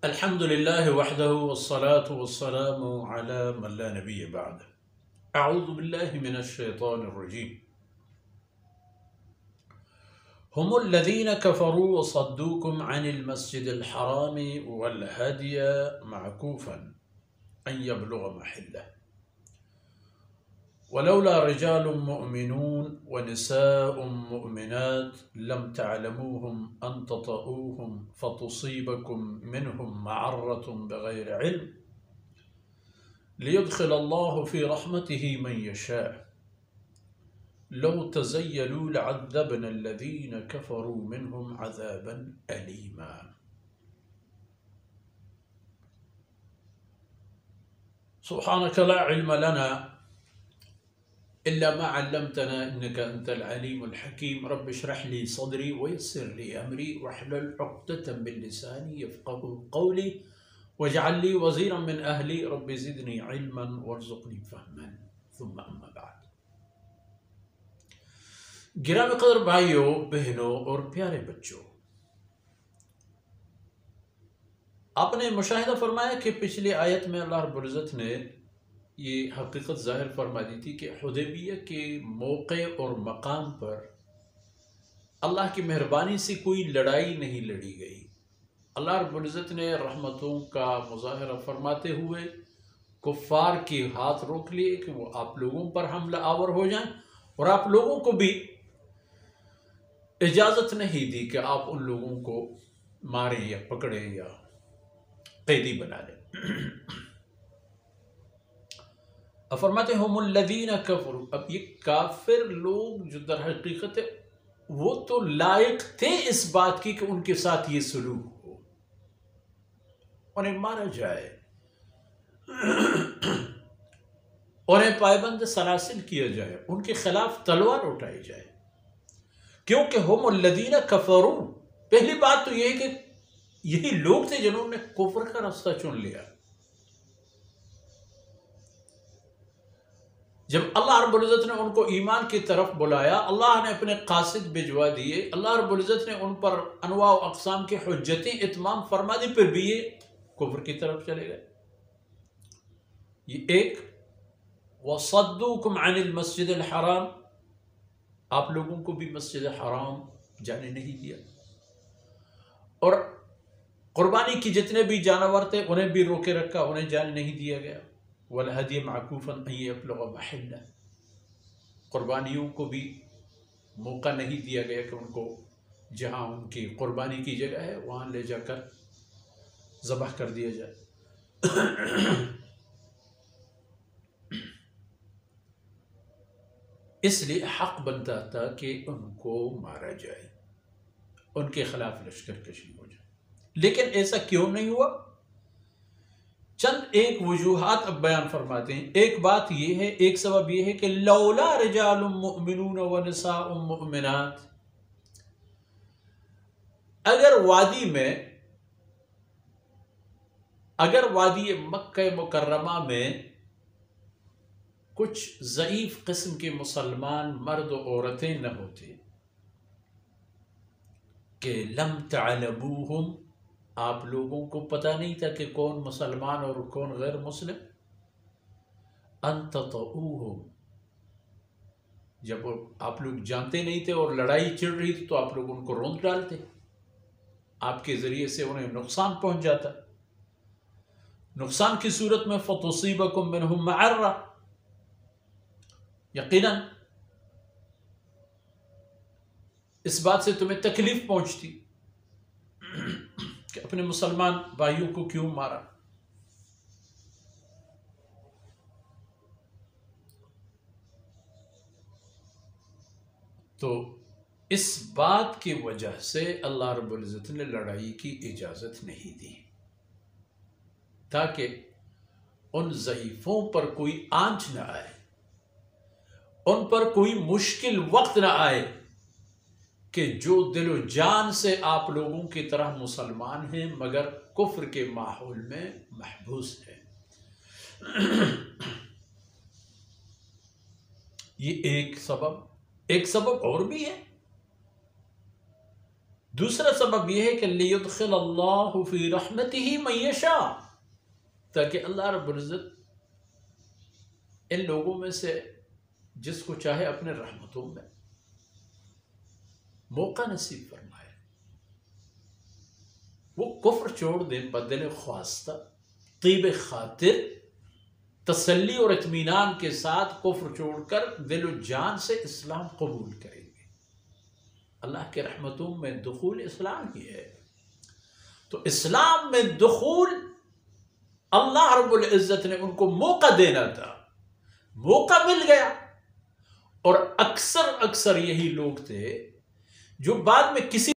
الحمد لله وحده والصلاة والسلام على من لا نبي بعده. أعوذ بالله من الشيطان الرجيم. هم الذين كفروا وصدوكم عن المسجد الحرام والهدي معكوفا أن يبلغ محله ولولا رجال مؤمنون ونساء مؤمنات لم تعلموهم أن تطؤوهم فتصيبكم منهم معرة بغير علم ليدخل الله في رحمته من يشاء لو تزيلوا لعذبنا الذين كفروا منهم عذابا أليما. سبحانك لا علم لنا إلا ما علمتنا إنك أنت العليم الحكيم. رب اشرح لي صدري ويسر لي أمري واحلل عقدة من لساني يفقهوا قولي واجعل لي وزيرا من أهلي رب زدني علما وارزقني فهما. ثم أما بعد، گرامی قدر بھائیوں، بہنوں اور پیارے بچوں، آپ نے مشاہدہ فرمایا کہ پچھلی آیت میں اللہ رب العزت نے یہ حقیقت ظاہر فرما دی تھی کہ حدیبیہ کے موقع اور مقام پر اللہ کی مہربانی سے کوئی لڑائی نہیں لڑی گئی۔ اللہ رب العزت نے رحمتوں کا مظاہرہ فرماتے ہوئے کفار کے ہاتھ روک لیے کہ وہ آپ لوگوں پر حملہ آور ہو جائیں، اور آپ لوگوں کو بھی اجازت نہیں دی کہ آپ ان لوگوں کو ماریں یا پکڑیں یا قیدی بنا لیں۔ فرماتے ہیں ہم الذین کفروا، اب یہ کافر لوگ جو در حقیقت وہ تو لائق تھے اس بات کی کہ ان کے ساتھ یہ سلوک ہو، انہیں مارا جائے، انہیں پائبند سلاسل کیا جائے، ان کے خلاف تلوار اٹھائی جائے، کیونکہ ہم الذین کفروا، پہلی بات تو یہ ہے کہ یہی لوگ تھے جنہوں نے کفر کا راستہ چن لیا۔ جب اللہ رب العزت نے ان کو ایمان کی طرف بلایا، اللہ نے اپنے قاصد بھجوا دیے، اللہ رب العزت نے ان پر انواع و اقسام کی حجتیں اتمام فرما دی، پھر بھی یہ کفر کی طرف چلے گئے۔ یہ ایک وَصَدُّوكُمْ عَنِ الْمَسْجِدِ الْحَرَامِ، آپ لوگوں کو بھی مسجد حرام جانے نہیں دیا، اور قربانی کی جتنے بھی جانور تھے انہیں بھی روکے رکھا، انہیں جانے نہیں دیا گیا۔ وَالْهَدْيَ مَعْكُوفًا أَن يَبْلُغَ مَحِلَّهُ، قربانیوں کو بھی موقع نہیں دیا گیا کہ ان کو جہاں ان کی قربانی کی جگہ ہے وہاں لے جا کر ذبح کر دیا جائے۔ اس لیے حق بنتا تھا کہ ان کو مارا جائے، ان کے خلاف لشکر کشی ہو جائے، لیکن ایسا کیوں نہیں ہوا؟ چند ایک وجوہات اب بیان فرماتے ہیں۔ ایک بات یہ ہے، ایک سبب یہ ہے کہ لولا رجال مؤمنون ونساء مؤمنات، اگر وادی مکہ مکرمہ میں کچھ ضعیف قسم کے مسلمان مرد و عورتیں نہ ہوتے کہ لم تعلموہم، آپ لوگوں کو پتہ نہیں تھا کہ کون مسلمان اور کون غیر مسلم، ان تطؤوہم، جب آپ لوگ جانتے نہیں تھے اور لڑائی چڑھ رہی تھی تو آپ لوگ ان کو روند ڈالتے، آپ کے ذریعے سے انہیں نقصان پہنچ جاتا، نقصان کی صورت میں فتصیبکم منہم معرہ، یقیناً اس بات سے تمہیں تکلیف پہنچتی کہ اپنے مسلمان بھائیوں کو کیوں مارا۔ تو اس بات کی وجہ سے اللہ رب العزت نے لڑائی کی اجازت نہیں دی، تاکہ ان ضعیفوں پر کوئی آنچ نہ آئے، ان پر کوئی مشکل وقت نہ آئے کہ جو دل و جان سے آپ لوگوں کی طرح مسلمان ہیں مگر کفر کے ماحول میں محبوس ہیں۔ یہ ایک سبب اور بھی ہے۔ دوسرا سبب یہ ہے کہ لیدخل اللہ فی رحمتہ من یشاء، تاکہ اللہ رب العزت ان لوگوں میں سے جس کو چاہے اپنے رحمتوں میں موقع نصیب فرمائے، وہ کفر چھوڑ دیں بدل خواستہ، طیب خاطر، تسلی اور اطمینان کے ساتھ کفر چھوڑ کر دل و جان سے اسلام قبول کریں گے۔ اللہ کے رحمتوں میں دخول اسلام ہی ہے، تو اسلام میں دخول اللہ رب العزت نے ان کو موقع دینا تھا، موقع مل گیا۔ اور اکثر یہی لوگ تھے جو بعد میں کسی